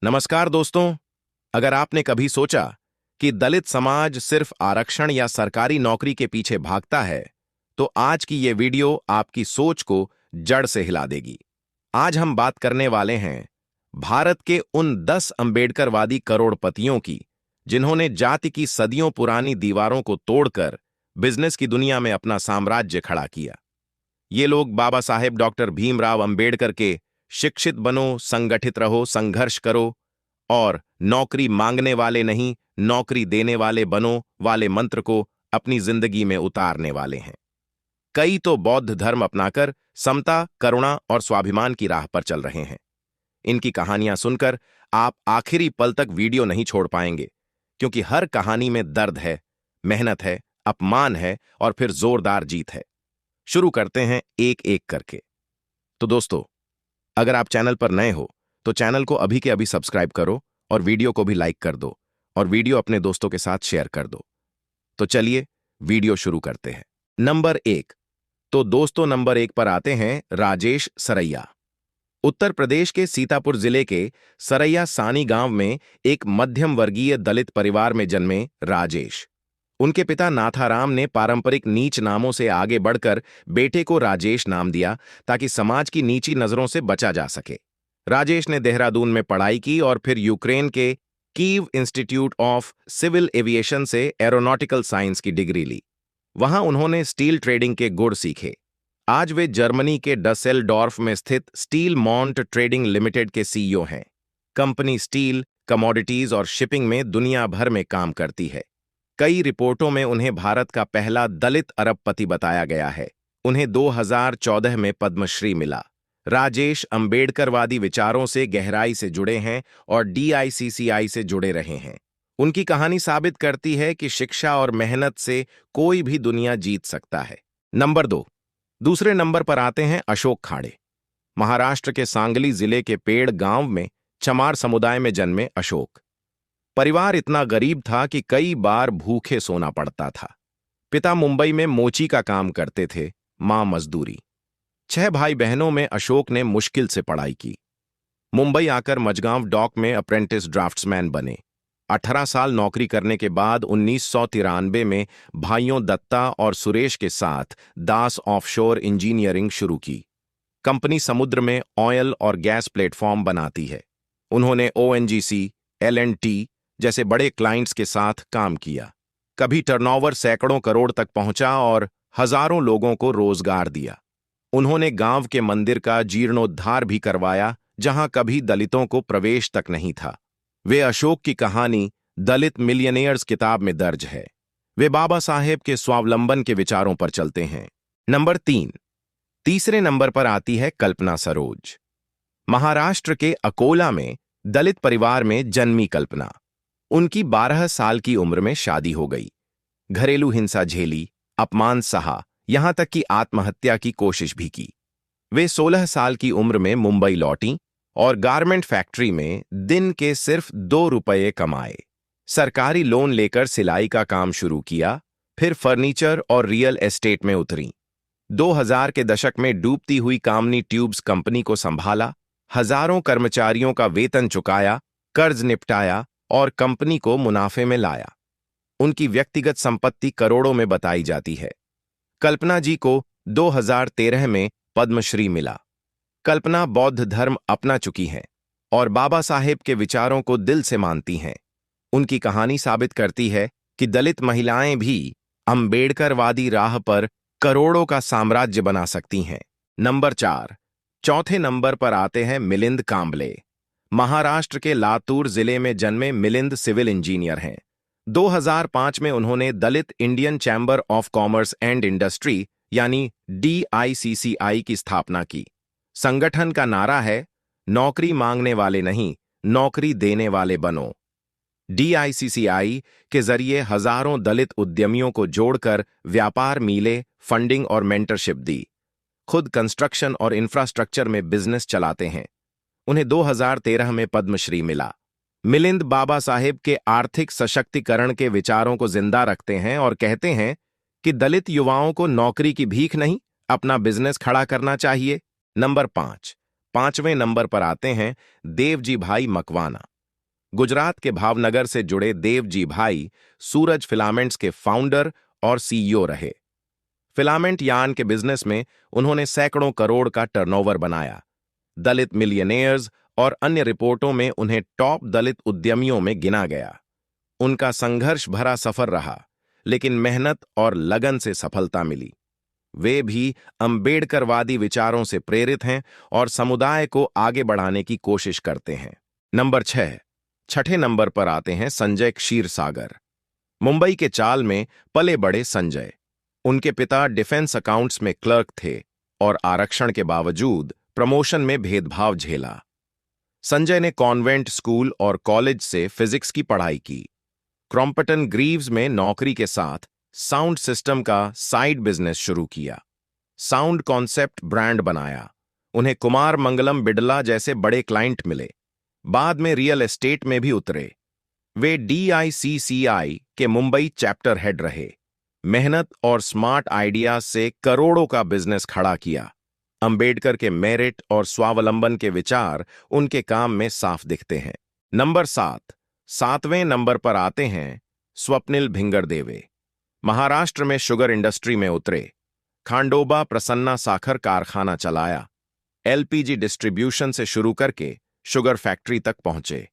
नमस्कार दोस्तों। अगर आपने कभी सोचा कि दलित समाज सिर्फ आरक्षण या सरकारी नौकरी के पीछे भागता है, तो आज की ये वीडियो आपकी सोच को जड़ से हिला देगी। आज हम बात करने वाले हैं भारत के उन 10 अंबेडकरवादी करोड़पतियों की, जिन्होंने जाति की सदियों पुरानी दीवारों को तोड़कर बिजनेस की दुनिया में अपना साम्राज्य खड़ा किया। ये लोग बाबा साहेब डॉक्टर भीमराव अंबेडकर के शिक्षित बनो, संगठित रहो, संघर्ष करो और नौकरी मांगने वाले नहीं, नौकरी देने वाले बनो वाले मंत्र को अपनी जिंदगी में उतारने वाले हैं। कई तो बौद्ध धर्म अपनाकर समता, करुणा और स्वाभिमान की राह पर चल रहे हैं। इनकी कहानियां सुनकर आप आखिरी पल तक वीडियो नहीं छोड़ पाएंगे, क्योंकि हर कहानी में दर्द है, मेहनत है, अपमान है और फिर जोरदार जीत है। शुरू करते हैं एक एक करके। तो दोस्तों, अगर आप चैनल पर नए हो तो चैनल को अभी के अभी सब्सक्राइब करो और वीडियो को भी लाइक कर दो और वीडियो अपने दोस्तों के साथ शेयर कर दो। तो चलिए वीडियो शुरू करते हैं। नंबर 1। तो दोस्तों, नंबर 1 पर आते हैं राजेश सरैया। उत्तर प्रदेश के सीतापुर जिले के सरैया सानी गांव में एक मध्यम वर्गीय दलित परिवार में जन्मे राजेश। उनके पिता नाथाराम ने पारंपरिक नीच नामों से आगे बढ़कर बेटे को राजेश नाम दिया, ताकि समाज की नीची नजरों से बचा जा सके। राजेश ने देहरादून में पढ़ाई की और फिर यूक्रेन के Kyiv institute of civil aviation से एरोनॉटिकल साइंस की डिग्री ली। वहां उन्होंने स्टील ट्रेडिंग के गुण सीखे। आज वे जर्मनी के डसेलडॉर्फ में स्थित स्टील मॉन्ट ट्रेडिंग लिमिटेड के सीईओ हैं। कंपनी स्टील, कमोडिटीज और शिपिंग में दुनिया भर में काम करती है। कई रिपोर्टों में उन्हें भारत का पहला दलित अरबपति बताया गया है। उन्हें 2014 में पद्मश्री मिला। राजेश अंबेडकरवादी विचारों से गहराई से जुड़े हैं और DICCI से जुड़े रहे हैं। उनकी कहानी साबित करती है कि शिक्षा और मेहनत से कोई भी दुनिया जीत सकता है। नंबर 2। दूसरे नंबर पर आते हैं अशोक खाड़े। महाराष्ट्र के सांगली जिले के पेड़ गांव में चमार समुदाय में जन्मे अशोक। परिवार इतना गरीब था कि कई बार भूखे सोना पड़ता था। पिता मुंबई में मोची का काम करते थे, मां मजदूरी। 6 भाई बहनों में अशोक ने मुश्किल से पढ़ाई की। मुंबई आकर मजगांव डॉक में अप्रेंटिस ड्राफ्ट्समैन बने। 18 साल नौकरी करने के बाद 1993 में भाइयों दत्ता और सुरेश के साथ दास ऑफशोर इंजीनियरिंग शुरू की। कंपनी समुद्र में ऑयल और गैस प्लेटफॉर्म बनाती है। उन्होंने ONGC, L&T जैसे बड़े क्लाइंट्स के साथ काम किया। कभी टर्नओवर सैकड़ों करोड़ तक पहुंचा और हजारों लोगों को रोजगार दिया। उन्होंने गांव के मंदिर का जीर्णोद्धार भी करवाया, जहां कभी दलितों को प्रवेश तक नहीं था। वे अशोक की कहानी दलित मिलियनेयर्स किताब में दर्ज है। वे बाबा साहेब के स्वावलंबन के विचारों पर चलते हैं। नंबर 3। तीसरे नंबर पर आती है कल्पना सरोज। महाराष्ट्र के अकोला में दलित परिवार में जन्मी कल्पना। उनकी 12 साल की उम्र में शादी हो गई। घरेलू हिंसा झेली, अपमान सहा, यहां तक कि आत्महत्या की कोशिश भी की। वे 16 साल की उम्र में मुंबई लौटीं और गारमेंट फैक्ट्री में दिन के सिर्फ 2 रुपये कमाए। सरकारी लोन लेकर सिलाई का काम शुरू किया, फिर फर्नीचर और रियल एस्टेट में उतरीं। 2000 के दशक में डूबती हुई कामनी ट्यूब्स कंपनी को संभाला, हजारों कर्मचारियों का वेतन चुकाया, कर्ज निपटाया और कंपनी को मुनाफे में लाया। उनकी व्यक्तिगत संपत्ति करोड़ों में बताई जाती है। कल्पना जी को 2013 में पद्मश्री मिला। कल्पना बौद्ध धर्म अपना चुकी हैं और बाबा साहेब के विचारों को दिल से मानती हैं। उनकी कहानी साबित करती है कि दलित महिलाएं भी अंबेडकरवादी राह पर करोड़ों का साम्राज्य बना सकती हैं। नंबर 4। चौथे नंबर पर आते हैं मिलिंद कांबले। महाराष्ट्र के लातूर जिले में जन्मे मिलिंद सिविल इंजीनियर हैं। 2005 में उन्होंने Dalit Indian chamber of commerce and industry यानी DICCI की स्थापना की। संगठन का नारा है, नौकरी मांगने वाले नहीं, नौकरी देने वाले बनो। DICCI के जरिए हजारों दलित उद्यमियों को जोड़कर व्यापार मीले, फंडिंग और मेंटरशिप दी। खुद कंस्ट्रक्शन और इंफ्रास्ट्रक्चर में बिजनेस चलाते हैं। उन्हें 2013 में पद्मश्री मिला। मिलिंद बाबा साहेब के आर्थिक सशक्तिकरण के विचारों को जिंदा रखते हैं और कहते हैं कि दलित युवाओं को नौकरी की भीख नहीं, अपना बिजनेस खड़ा करना चाहिए। नंबर 5। 5वें नंबर पर आते हैं देवजी भाई मकवाना। गुजरात के भावनगर से जुड़े देवजी भाई सूरज फिलामेंट्स के फाउंडर और सीईओ रहे। फिलामेंट यान के बिजनेस में उन्होंने सैकड़ों करोड़ का टर्नओवर बनाया। दलित मिलियनेयर्स और अन्य रिपोर्टों में उन्हें टॉप दलित उद्यमियों में गिना गया। उनका संघर्ष भरा सफर रहा, लेकिन मेहनत और लगन से सफलता मिली। वे भी अंबेडकरवादी विचारों से प्रेरित हैं और समुदाय को आगे बढ़ाने की कोशिश करते हैं। नंबर 6। छठे नंबर पर आते हैं संजय क्षीरसागर। मुंबई के चाल में पले बड़े संजय। उनके पिता डिफेंस अकाउंट्स में क्लर्क थे और आरक्षण के बावजूद प्रमोशन में भेदभाव झेला। संजय ने कॉन्वेंट स्कूल और कॉलेज से फिजिक्स की पढ़ाई की। क्रॉम्पटन ग्रीव्स में नौकरी के साथ साउंड सिस्टम का साइड बिजनेस शुरू किया। साउंड कॉन्सेप्ट ब्रांड बनाया। उन्हें कुमार मंगलम बिड़ला जैसे बड़े क्लाइंट मिले। बाद में रियल एस्टेट में भी उतरे। वे DICCI के मुंबई चैप्टर हेड रहे। मेहनत और स्मार्ट आइडियाज से करोड़ों का बिजनेस खड़ा किया। अंबेडकर के मेरिट और स्वावलंबन के विचार उनके काम में साफ दिखते हैं। नंबर 7। 7वें नंबर पर आते हैं स्वप्निल भिंगरदेवे। महाराष्ट्र में शुगर इंडस्ट्री में उतरे। खांडोबा प्रसन्ना साखर कारखाना चलाया। LPG डिस्ट्रीब्यूशन से शुरू करके शुगर फैक्ट्री तक पहुंचे।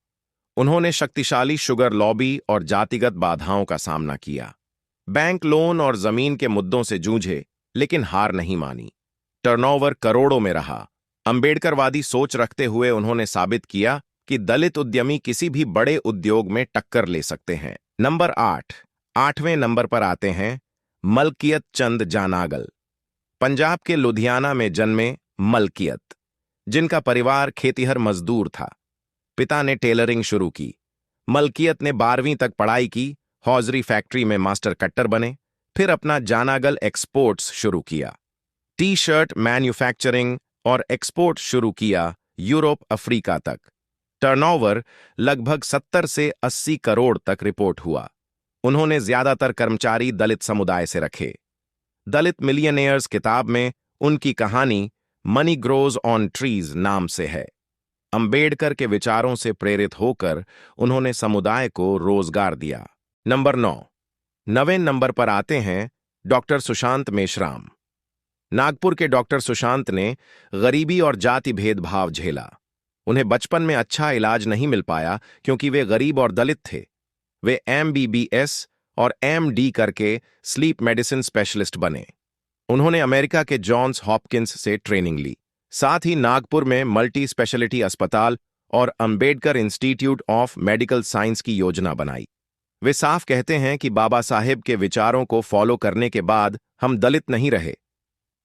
उन्होंने शक्तिशाली शुगर लॉबी और जातिगत बाधाओं का सामना किया। बैंक लोन और जमीन के मुद्दों से जूझे, लेकिन हार नहीं मानी। टर्नओवर करोड़ों में रहा। अंबेडकरवादी सोच रखते हुए उन्होंने साबित किया कि दलित उद्यमी किसी भी बड़े उद्योग में टक्कर ले सकते हैं। नंबर 8। 8वें नंबर पर आते हैं मलकियत चंद जानागल। पंजाब के लुधियाना में जन्मे मलकियत, जिनका परिवार खेतिहर मजदूर था। पिता ने टेलरिंग शुरू की। मलकियत ने 12वीं तक पढ़ाई की, हौजरी फैक्ट्री में मास्टर कट्टर बने, फिर अपना जानागल एक्सपोर्ट्स शुरू किया। टी शर्ट मैन्युफैक्चरिंग और एक्सपोर्ट शुरू किया यूरोप अफ्रीका तक। टर्नओवर लगभग 70 से 80 करोड़ तक रिपोर्ट हुआ। उन्होंने ज्यादातर कर्मचारी दलित समुदाय से रखे। दलित मिलियनेयर्स किताब में उनकी कहानी मनी ग्रोज ऑन ट्रीज नाम से है। अंबेडकर के विचारों से प्रेरित होकर उन्होंने समुदाय को रोजगार दिया। नंबर 9। 9वें नंबर पर आते हैं डॉक्टर सुशांत मेश्राम। नागपुर के डॉक्टर सुशांत ने गरीबी और जाति भेदभाव झेला। उन्हें बचपन में अच्छा इलाज नहीं मिल पाया क्योंकि वे गरीब और दलित थे। वे MBBS और MD करके स्लीप मेडिसिन स्पेशलिस्ट बने। उन्होंने अमेरिका के जॉन्स हॉपकिंस से ट्रेनिंग ली। साथ ही नागपुर में मल्टी स्पेशलिटी अस्पताल और Ambedkar institute of medical science की योजना बनाई। वे साफ कहते हैं कि बाबा साहेब के विचारों को फॉलो करने के बाद हम दलित नहीं रहे।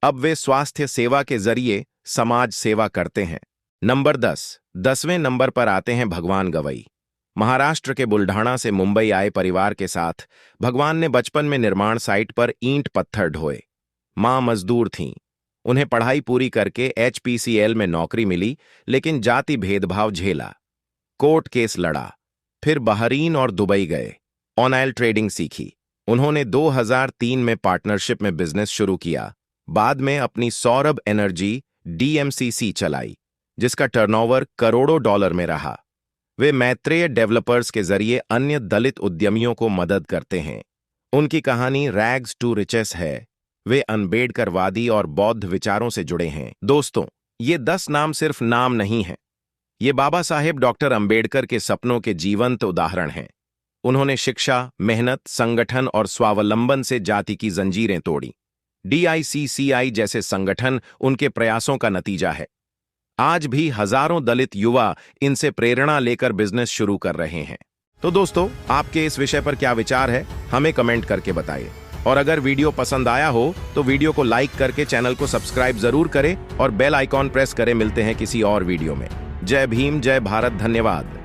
अब वे स्वास्थ्य सेवा के जरिए समाज सेवा करते हैं। नंबर 10। 10वें नंबर पर आते हैं भगवान गवई। महाराष्ट्र के बुल्ढाणा से मुंबई आए परिवार के साथ भगवान ने बचपन में निर्माण साइट पर ईंट पत्थर ढोए। मां मजदूर थीं। उन्हें पढ़ाई पूरी करके HPCL में नौकरी मिली, लेकिन जाति भेदभाव झेला। कोर्ट केस लड़ा। फिर बहरीन और दुबई गए। ऑयल ट्रेडिंग सीखी। उन्होंने 2003 में पार्टनरशिप में बिजनेस शुरू किया। बाद में अपनी सौरभ एनर्जी DMCC चलाई, जिसका टर्नओवर करोड़ों डॉलर में रहा। वे मैत्रेय डेवलपर्स के जरिए अन्य दलित उद्यमियों को मदद करते हैं। उनकी कहानी रैग्स टू रिचेस है। वे अंबेडकरवादी और बौद्ध विचारों से जुड़े हैं। दोस्तों, ये 10 नाम सिर्फ नाम नहीं हैं। ये बाबा साहेब डॉक्टर अंबेडकर के सपनों के जीवंत उदाहरण हैं। उन्होंने शिक्षा, मेहनत, संगठन और स्वावलंबन से जाति की जंजीरें तोड़ी। DICCI जैसे संगठन उनके प्रयासों का नतीजा है। आज भी हजारों दलित युवा इनसे प्रेरणा लेकर बिजनेस शुरू कर रहे हैं। तो दोस्तों, आपके इस विषय पर क्या विचार है, हमें कमेंट करके बताइए। और अगर वीडियो पसंद आया हो तो वीडियो को लाइक करके चैनल को सब्सक्राइब जरूर करें और बेल आइकॉन प्रेस करें। मिलते हैं किसी और वीडियो में। जय भीम, जय भारत, धन्यवाद।